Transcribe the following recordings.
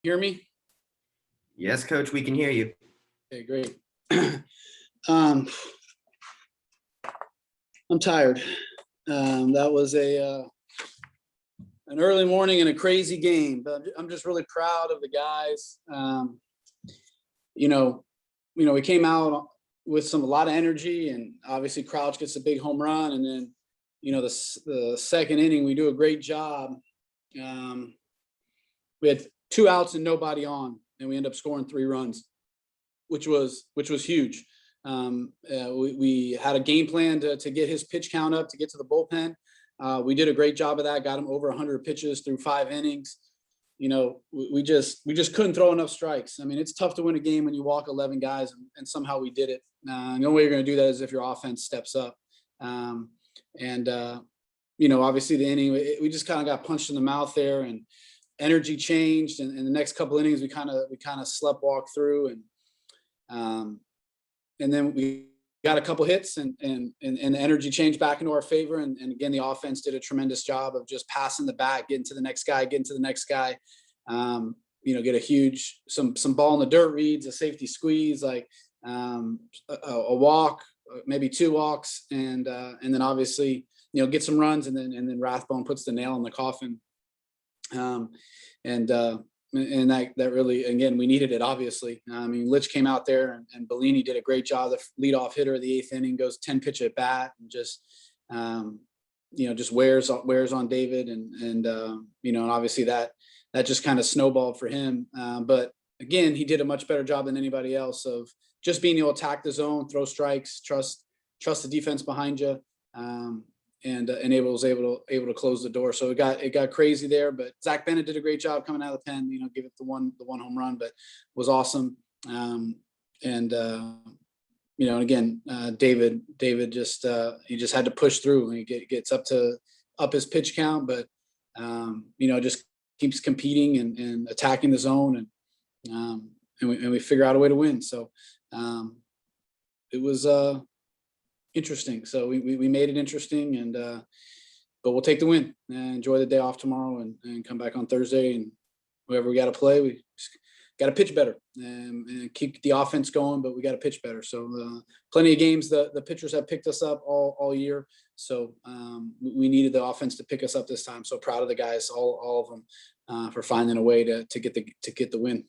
Hear me? Yes, Coach, we can hear you. Okay, great. I'm tired. That was an early morning and a crazy game, but I'm just really proud of the guys. We came out with a lot of energy, and obviously Crouch gets a big home run, and then the second inning we do a great job. We had 2 outs and nobody on, and we end up scoring 3 runs, which was huge. We had a game plan to get his pitch count up, to get to the bullpen. We did a great job of that, got him over 100 pitches through 5 innings. We just couldn't throw enough strikes. I mean, it's tough to win a game when you walk 11 guys, and somehow we did it. The only way you're going to do that is if your offense steps up. Obviously the inning, we just kind of got punched in the mouth there, and energy changed. And the next couple innings, we kind of sleptwalked through, and then we got a couple hits, and the energy changed back into our favor. And again, the offense did a tremendous job of just passing the bat, getting to the next guy. Get a huge, some ball in the dirt reads, a safety squeeze, like a walk, maybe 2 walks. And then obviously, get some runs, and then Rathbone puts the nail in the coffin. And that really, again, we needed it, obviously. I mean, Litch came out there, and Bellini did a great job. The leadoff hitter of the 8th inning goes 10 pitch at bat, and just wears on David. And obviously that just kind of snowballed for him. But again, he did a much better job than anybody else of just being able to attack the zone, throw strikes, trust the defense behind you. And was able to close the door. So it got crazy there, but Zach Bennett did a great job coming out of the pen. Give it the one home run, but was awesome. Again, David just he just had to push through, and he gets up his pitch count, but just keeps competing and attacking the zone, and we figure out a way to win. So it was interesting. So we made it interesting, and but we'll take the win and enjoy the day off tomorrow, and come back on Thursday, and whoever we got to play, we got to pitch better and keep the offense going, but we got to pitch better. So plenty of games the pitchers have picked us up all year. So we needed the offense to pick us up this time. So proud of the guys, all of them, for finding a way to get the win.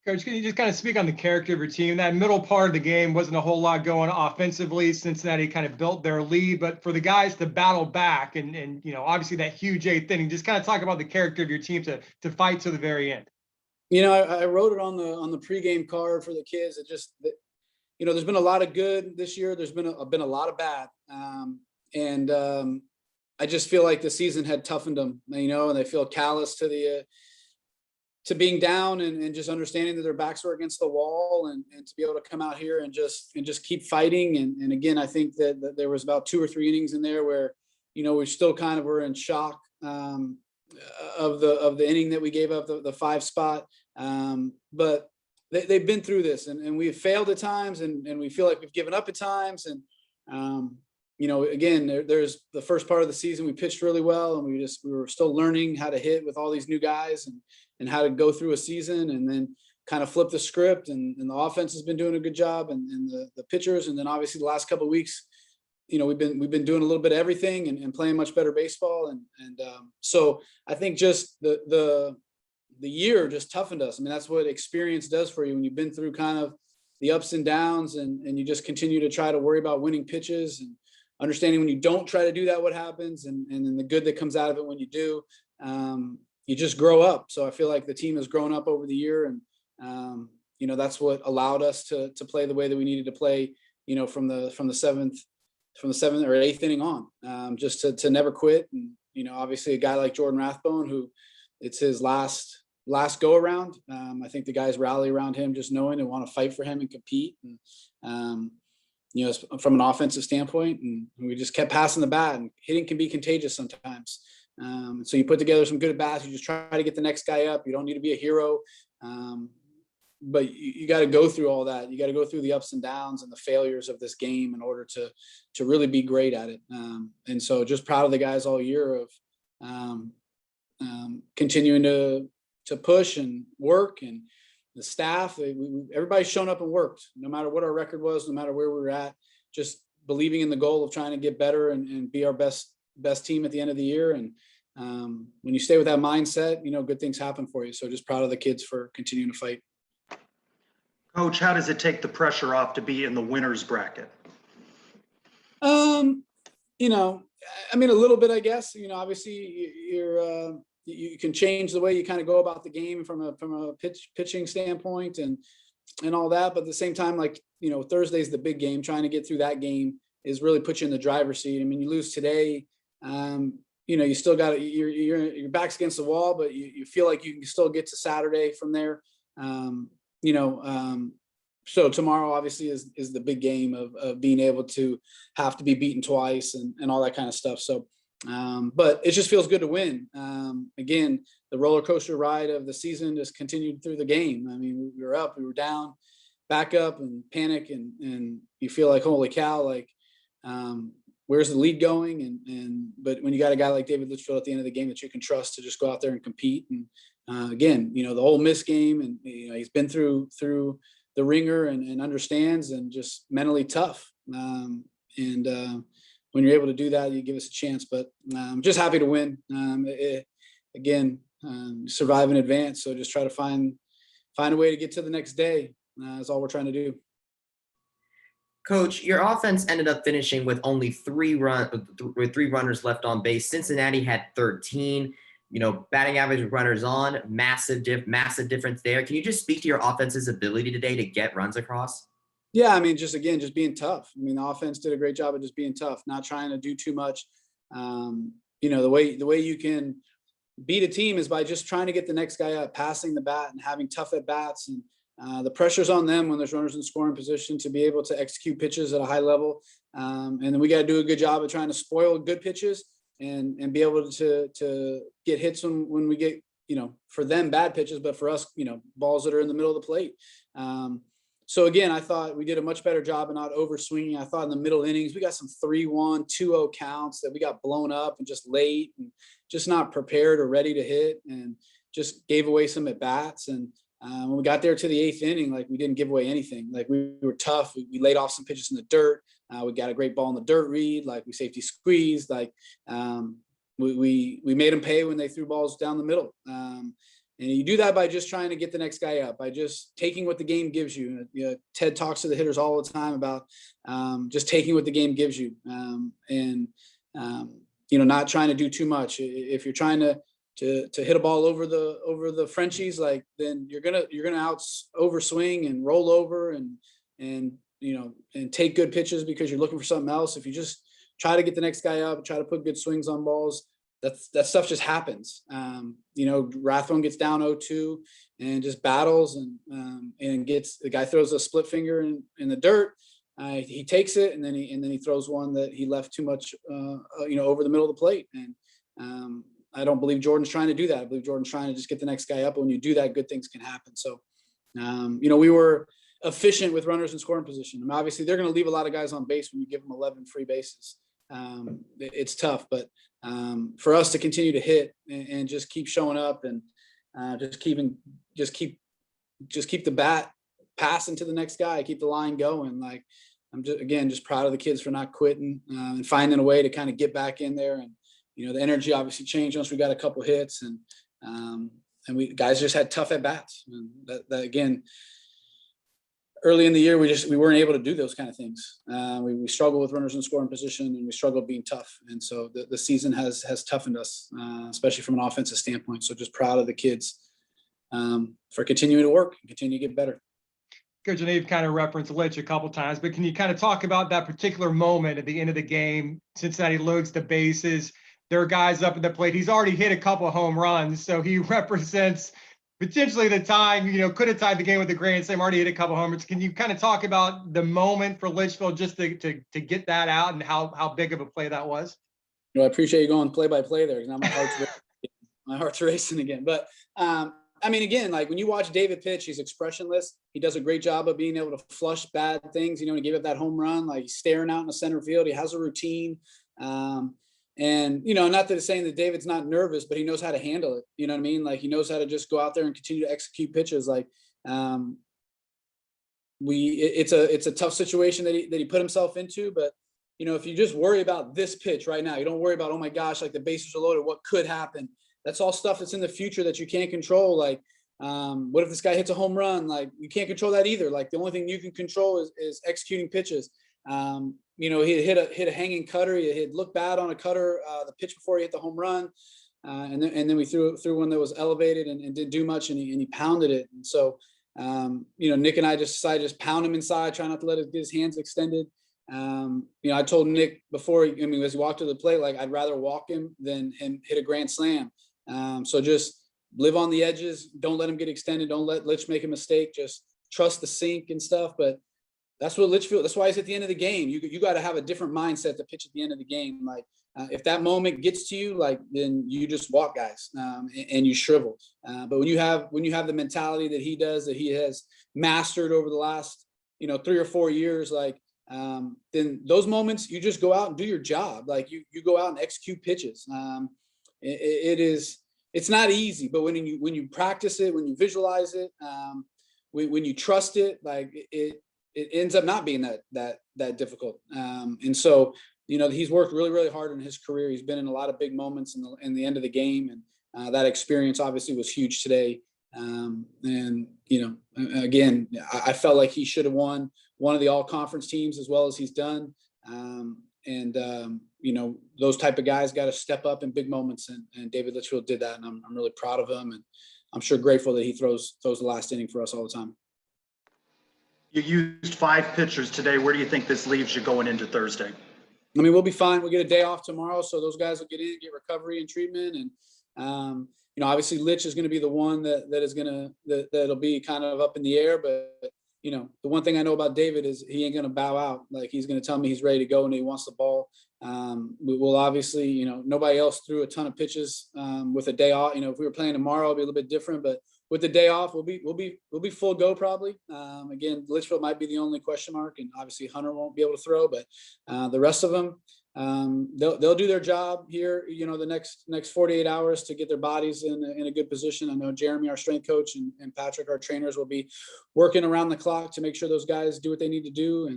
Coach, can you just kind of speak on the character of your team? That middle part of the game wasn't a whole lot going offensively. Cincinnati kind of built their lead, but for the guys to battle back and obviously that huge 8th inning, just kind of talk about the character of your team to fight to the very end. I wrote it on the pregame card for the kids. It just, there's been a lot of good this year. There's been a lot of bad. I just feel like the season had toughened them, and they feel callous to being down, and just understanding that their backs were against the wall, and to be able to come out here and just keep fighting. And again, I think that there was about 2 or 3 innings in there where, we still kind of were in shock of the inning that we gave up, the 5 spot. But they've been through this, and we've failed at times, and we feel like we've given up at times. And, again, there's the first part of the season, we pitched really well, and we were still learning how to hit with all these new guys, and how to go through a season, and then kind of flip the script. And the offense has been doing a good job, and the pitchers. And then obviously the last couple of weeks, we've been doing a little bit of everything, and playing much better baseball. And so I think just the year just toughened us. I mean, that's what experience does for you when you've been through kind of the ups and downs, and you just continue to try to worry about winning pitches, and understanding when you don't try to do that, what happens, and then the good that comes out of it when you do. You just grow up. So I feel like the team has grown up over the year, and that's what allowed us to play the way that we needed to play, from the 7th or 8th inning on, just to never quit. And obviously a guy like Jordan Rathbone, who it's his last go around. I think the guys rally around him, just knowing they want to fight for him and compete. And from an offensive standpoint, and we just kept passing the bat, and hitting can be contagious sometimes. So you put together some good at bats. You just try to get the next guy up. You don't need to be a hero, but you got to go through all that. You got to go through the ups and downs and the failures of this game in order to really be great at it. And so just proud of the guys all year of continuing to push and work, and the staff, everybody's shown up and worked, no matter what our record was, no matter where we were at, just believing in the goal of trying to get better and be our best team at the end of the year. And when you stay with that mindset, good things happen for you. So just proud of the kids for continuing to fight. Coach, how does it take the pressure off to be in the winner's bracket? A little bit, I guess. Obviously you can change the way you kind of go about the game from a pitching standpoint and all that. But at the same time, Thursday's the big game. Trying to get through that game is really put you in the driver's seat. I mean, you lose today, you still got your back's against the wall, but you feel like you can still get to Saturday from there. So tomorrow obviously is the big game of being able to have to be beaten twice and all that kind of stuff. So, but it just feels good to win. Again, the roller coaster ride of the season just continued through the game. I mean, we were up, we were down, back up and panic. And you feel like, holy cow, where's the lead going? But when you got a guy like David Litchfield at the end of the game that you can trust to just go out there and compete. And again, the Ole Miss game, and he's been through the ringer and understands, and just mentally tough. When you're able to do that, you give us a chance. But I'm just happy to win. Survive in advance. So just try to find a way to get to the next day. Is all we're trying to do. Coach, your offense ended up finishing with only three runners left on base. Cincinnati had 13. Batting average with runners on, massive difference there. Can you just speak to your offense's ability today to get runs across? Yeah, I mean, just being tough. I mean, the offense did a great job of just being tough, not trying to do too much. The way you can beat a team is by just trying to get the next guy up, passing the bat, and having tough at bats. And the pressure's on them when there's runners in scoring position to be able to execute pitches at a high level. And then we got to do a good job of trying to spoil good pitches and be able to get hits when we get, for them bad pitches, but for us, balls that are in the middle of the plate. So again, I thought we did a much better job of not over swinging. I thought in the middle innings, we got some 3-1, 2-0 counts that we got blown up and just late and just not prepared or ready to hit, and just gave away some at bats. And when we got there to the 8th inning, we didn't give away anything. We were tough. We laid off some pitches in the dirt. We got a great ball in the dirt read. We safety squeezed. We made them pay when they threw balls down the middle. And you do that by just trying to get the next guy up, by just taking what the game gives you. Ted talks to the hitters all the time about just taking what the game gives you, not trying to do too much. If you're trying to hit a ball over the Frenchies, then you're gonna overswing and roll over and take good pitches because you're looking for something else. If you just try to get the next guy up, try to put good swings on balls, that stuff just happens. Rathbone gets down 0-2 and just battles and gets, the guy throws a split finger in the dirt. He takes it and then he throws one that he left too much, over the middle of the plate. And I don't believe Jordan's trying to do that. I believe Jordan's trying to just get the next guy up. When you do that, good things can happen. So, we were efficient with runners in scoring position. I mean, obviously they're going to leave a lot of guys on base when you give them 11 free bases. It's tough, but for us to continue to hit and just keep showing up and just keep the bat passing to the next guy, keep the line going. I'm just proud of the kids for not quitting and finding a way to kind of get back in there. And the energy obviously changed once we got a couple hits, and we guys just had tough at bats. And that again, early in the year, we weren't able to do those kind of things. We struggled with runners in scoring position, and we struggled being tough. And so the season has toughened us, especially from an offensive standpoint. So just proud of the kids for continuing to work and continue to get better. Coach, I know you've kind of referenced Litch a couple times, but can you kind of talk about that particular moment at the end of the game? Cincinnati loads the bases. There are guys up at the plate. He's already hit a couple of home runs, so he represents potentially the time, could have tied the game with the grand slam, already hit a couple homers. Can you kind of talk about the moment for Litchfield just to get that out and how big of a play that was? I appreciate you going play-by-play there, because now my heart's racing again. But again, when you watch David pitch, he's expressionless. He does a great job of being able to flush bad things. He gave up that home run, he's staring out in the center field. He has a routine. And, you know, not that it's saying that David's not nervous, but he knows how to handle it. You know what I mean? Like, he knows how to just go out there and continue to execute pitches. Like, it's a tough situation that he put himself into, but you know, if you just worry about this pitch right now, you don't worry about, oh my gosh, like the bases are loaded, what could happen? That's all stuff that's in the future that you can't control. Like, what if this guy hits a home run? Like, you can't control that either. Like, the only thing you can control is executing pitches. You know, he hit a hanging cutter. He had looked bad on a cutter the pitch before he hit the home run, and then we threw one that was elevated and didn't do much, and he pounded it. And so, you know, Nick and I just decided to just pound him inside, try not to let him get his hands extended. You know, I told Nick before, I mean, as he walked to the plate, like, I'd rather walk him than him hit a grand slam. So just live on the edges. Don't let him get extended. Don't let Litch make a mistake. Just trust the sink and stuff. But that's what Litchfield, that's why he's at the end of the game. You got to have a different mindset to pitch at the end of the game. Like, if that moment gets to you, like, then you just walk guys, and you shrivel. But when you have the mentality that he does, that he has mastered over the last, you know, 3 or 4 years, like, then those moments you just go out and do your job. Like, you go out and execute pitches. It's not easy, but when you practice it, when you visualize it, when you trust it, like, it ends up not being that difficult. And so, you know, he's worked really, really hard in his career. He's been in a lot of big moments in the end of the game. And that experience obviously was huge today. And, you know, again, I felt like he should have won one of the all conference teams as well as he's done. You know, those type of guys got to step up in big moments. And David Litchfield did that. And I'm really proud of him. And I'm sure grateful that he throws the last inning for us all the time. You used 5 pitchers today. Where do you think this leaves you going into Thursday? I mean, we'll be fine. We'll get a day off tomorrow, so those guys will get in, get recovery and treatment. And you know, obviously Litch is going to be the one that'll be kind of up in the air. But you know, the one thing I know about David is he ain't going to bow out. Like, he's going to tell me he's ready to go and he wants the ball. We will obviously, you know, nobody else threw a ton of pitches with a day off. You know, if we were playing tomorrow, it'd be a little bit different. But with the day off, we'll be full go probably. Again, Litchfield might be the only question mark, and obviously Hunter won't be able to throw. But the rest of them, they'll do their job here, you know, the next 48 hours to get their bodies in a good position. I know Jeremy, our strength coach, and Patrick, our trainers, will be working around the clock to make sure those guys do what they need to do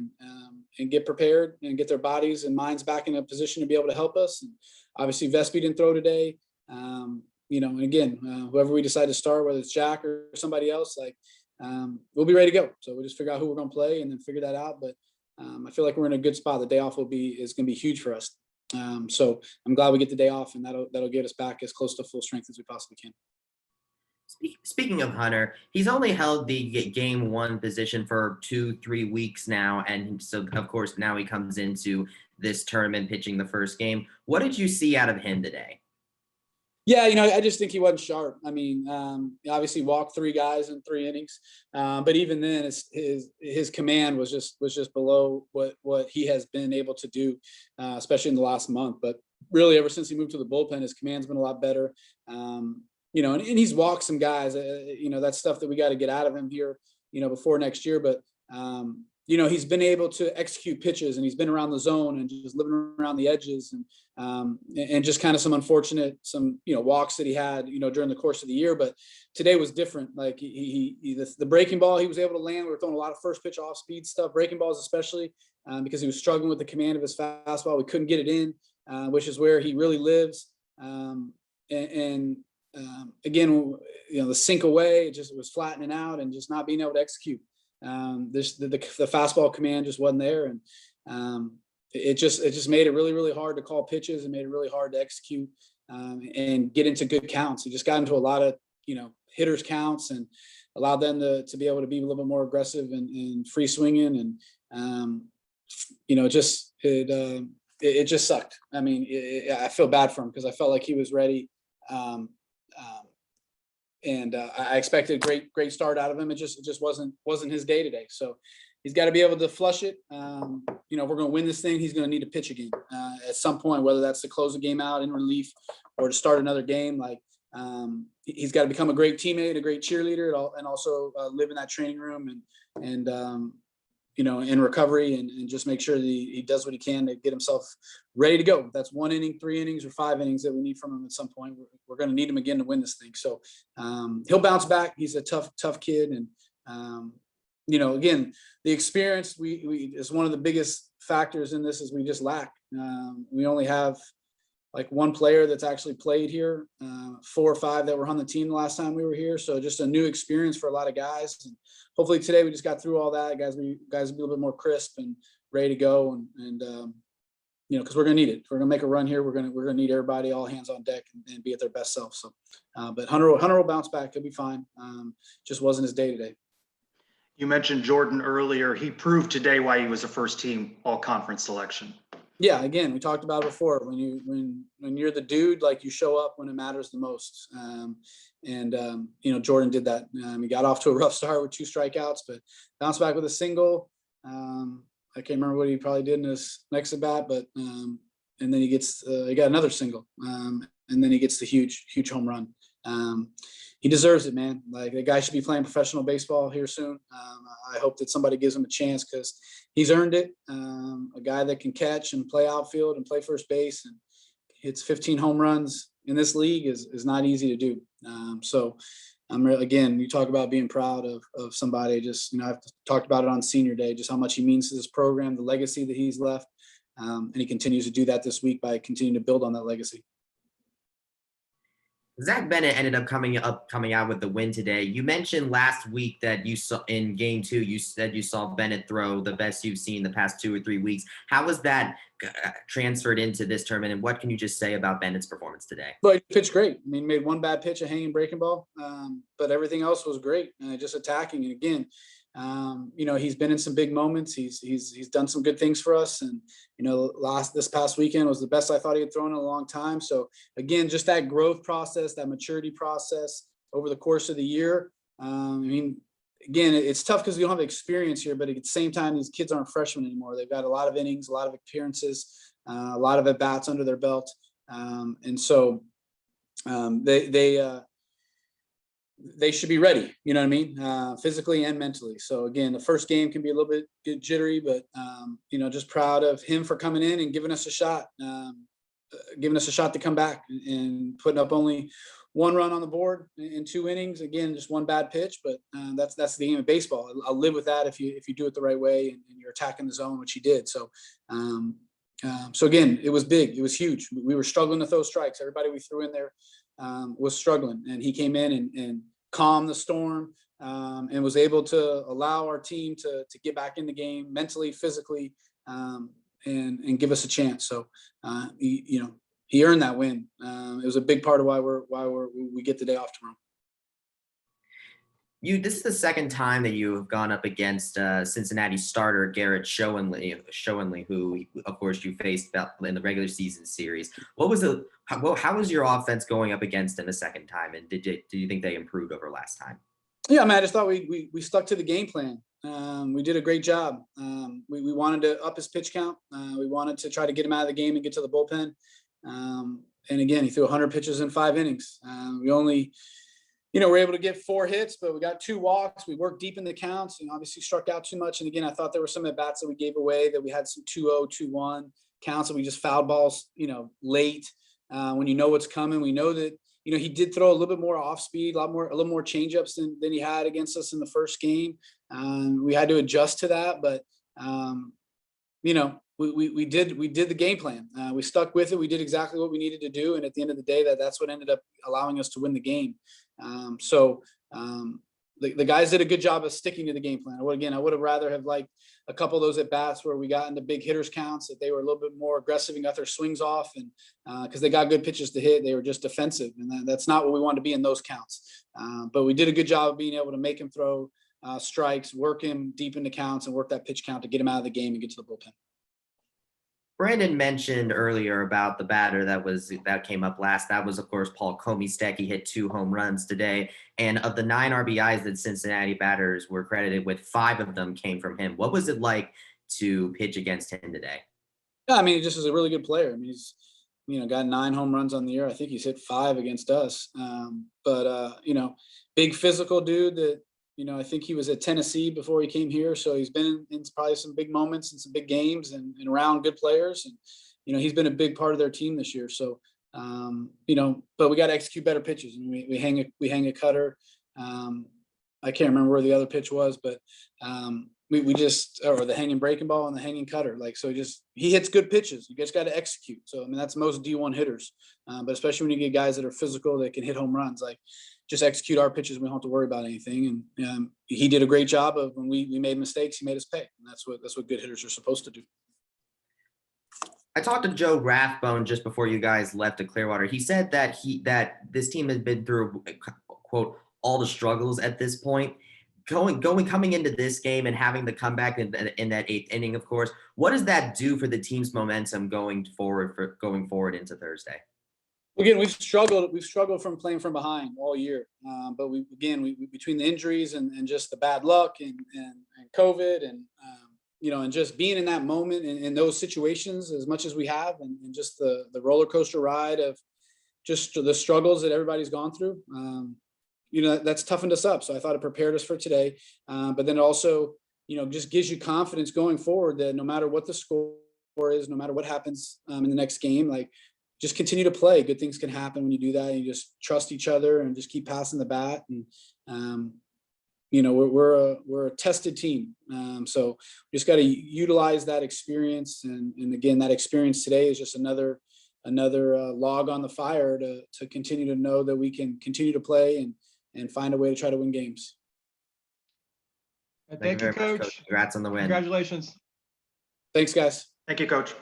and get prepared and get their bodies and minds back in a position to be able to help us. And obviously Vespi didn't throw today. You know, and again, whoever we decide to start, whether it's Jack or somebody else, like, we'll be ready to go. So we'll just figure out who we're going to play and then figure that out. But I feel like we're in a good spot. The day off is going to be huge for us. So I'm glad we get the day off, and that'll get us back as close to full strength as we possibly can. Speaking of Hunter, he's only held the game 1 position for 2-3 weeks now. And so, of course, now he comes into this tournament pitching the first game. What did you see out of him today? Yeah, you know, I just think he wasn't sharp. I mean, obviously walked 3 guys in 3 innings, but even then, his command was just below what he has been able to do, especially in the last month. But really, ever since he moved to the bullpen, his command's been a lot better. You know, and he's walked some guys. You know, that's stuff that we got to get out of him here, you know, before next year. But you know, he's been able to execute pitches, and he's been around the zone and just living around the edges, and just kind of some unfortunate, you know, walks that he had, you know, during the course of the year. But today was different. Like, the breaking ball he was able to land. We were throwing a lot of first pitch off speed stuff, breaking balls especially, because he was struggling with the command of his fastball. We couldn't get it in, which is where he really lives. Again, you know, the sink away, it was flattening out and just not being able to execute. The fastball command just wasn't there, and it just made it really, really hard to call pitches and made it really hard to execute and get into good counts. He just got into a lot of, you know, hitters counts and allowed them to be able to be a little bit more aggressive and free swinging, and you know, it just sucked. I mean, I feel bad for him because I felt like he was ready. And I expected a great start out of him. It just wasn't his day today. So he's got to be able to flush it. You know, if we're going to win this thing, he's going to need to pitch again at some point, whether that's to close the game out in relief or to start another game. Like, he's got to become a great teammate, a great cheerleader, and also live in that training room. And you in recovery and just make sure that he does what he can to get himself ready to go. That's 1 inning, 3 innings, or 5 innings that we need from him at some point. We're going to need him again to win this thing. So he'll bounce back. He's a tough kid. And, again, the experience we is one of the biggest factors in this is we just lack. We only have like one player that's actually played here, 4 or 5 that were on the team the last time we were here. So just a new experience for a lot of guys. And hopefully today we just got through all that. Guys will be a little bit more crisp and ready to go. And because we're going to need it. If we're going to make a run here, we're going to need everybody, all hands on deck, and be at their best self. So, but Hunter will bounce back. He'll be fine. Just wasn't his day today. You mentioned Jordan earlier. He proved today why he was a first team all conference selection. Yeah, again, we talked about it before. When you're the dude, like, you show up when it matters the most. Jordan did that. He got off to a rough start with 2 strikeouts, but bounced back with a single. I can't remember what he probably did in his next at bat, but and then he got another single, and then he gets the huge home run. He deserves it, man. Like, the guy should be playing professional baseball here soon. I hope that somebody gives him a chance because he's earned it. A guy that can catch and play outfield and play first base and hits 15 home runs in this league is not easy to do. So again, you talk about being proud of somebody. Just, I've talked about it on senior day, just how much he means to this program, the legacy that he's left. And he continues to do that this week by continuing to build on that legacy. Zach Bennett ended up coming out with the win today. You mentioned last week that you saw in game 2, you said you saw Bennett throw the best you've seen the past 2 or 3 weeks. How was that transferred into this tournament, and what can you just say about Bennett's performance today? But he pitched great. I mean, made one bad pitch, a hanging breaking ball, but everything else was great. Just attacking. And again, he's been in some big moments. He's done some good things for us. And, this past weekend was the best I thought he had thrown in a long time. So again, just that growth process, that maturity process over the course of the year. Again, it's tough because we don't have experience here, but at the same time, these kids aren't freshmen anymore. They've got a lot of innings, a lot of appearances, a lot of at-bats under their belt. They should be ready, you know what I mean? Physically and mentally. So again, the first game can be a little bit jittery, but just proud of him for coming in and giving us a shot to come back and putting up only 1 run on the board in 2 innings. Again, just 1 bad pitch, but that's the game of baseball. I'll live with that if you do it the right way and you're attacking the zone, which he did. So again, it was big. It was huge. We were struggling to throw strikes. Everybody we threw in there was struggling, and he came in and calmed the storm, and was able to allow our team to get back in the game mentally, physically, and give us a chance. So he earned that win. It was a big part of why we get the day off tomorrow. This is the second time that you have gone up against Cincinnati starter Garrett Schoenle, who, of course, you faced in the regular season series. How was your offense going up against him a second time, and do you think they improved over last time? Yeah, man, I just thought we stuck to the game plan. We did a great job. We wanted to up his pitch count. We wanted to try to get him out of the game and get to the bullpen. And again, he threw 100 pitches in 5 innings. We only we're able to get 4 hits, but we got 2 walks. We worked deep in the counts and obviously struck out too much. And again, I thought there were some at bats that we gave away, that we had some 2-0, 2-1 counts, and we just fouled balls, late. When you know what's coming, we know that, he did throw a little bit more off speed, a little more changeups than he had against us in the first game. We had to adjust to that, but we did the game plan. We stuck with it. We did exactly what we needed to do. And at the end of the day, that's what ended up allowing us to win the game. The guys did a good job of sticking to the game plan. I would have rather have liked a couple of those at bats where we got into big hitters counts, that they were a little bit more aggressive and got their swings off, and because they got good pitches to hit, they were just defensive, and that's not what we wanted to be in those counts. But we did a good job of being able to make him throw strikes, work him deep into counts, and work that pitch count to get him out of the game and get to the bullpen. Brandon mentioned earlier about the batter that came up last. That was, of course, Paul Komistek. He hit 2 home runs today. And of the 9 RBIs that Cincinnati batters were credited with, 5 of them came from him. What was it like to pitch against him today? Yeah, I mean, he just is a really good player. I mean, he's, got 9 home runs on the year. I think he's hit 5 against us. Big physical dude that, I think he was at Tennessee before he came here. So he's been in probably some big moments and some big games and around good players. And, he's been a big part of their team this year. So, but we got to execute better pitches. And we hang a cutter. I can't remember where the other pitch was, but we just, or the hanging breaking ball and the hanging cutter. He hits good pitches. You just got to execute. So, that's most D1 hitters. But especially when you get guys that are physical, that can hit home runs, just execute our pitches. We don't have to worry about anything. And he did a great job of when we made mistakes, he made us pay. And that's what good hitters are supposed to do. I talked to Joe Rathbone just before you guys left to Clearwater. He said that this team has been through, quote, all the struggles at this point. Coming into this game and having the comeback in that 8th inning, of course, what does that do for the team's momentum going forward into Thursday? Again, we've struggled from playing from behind all year. But we between the injuries and just the bad luck and COVID and and just being in that moment and in those situations as much as we have, and just the roller coaster ride of just the struggles that everybody's gone through. That's toughened us up. So I thought it prepared us for today. But then it also, just gives you confidence going forward that no matter what the score is, no matter what happens in the next game, just continue to play. Good things can happen when you do that. You just trust each other and just keep passing the bat. And, we're a tested team. So we just got to utilize that experience. And again, that experience today is just another log on the fire to continue to know that we can continue to play and find a way to try to win games. Thank you, Coach. Congrats on the win. Congratulations. Thanks, guys. Thank you, Coach.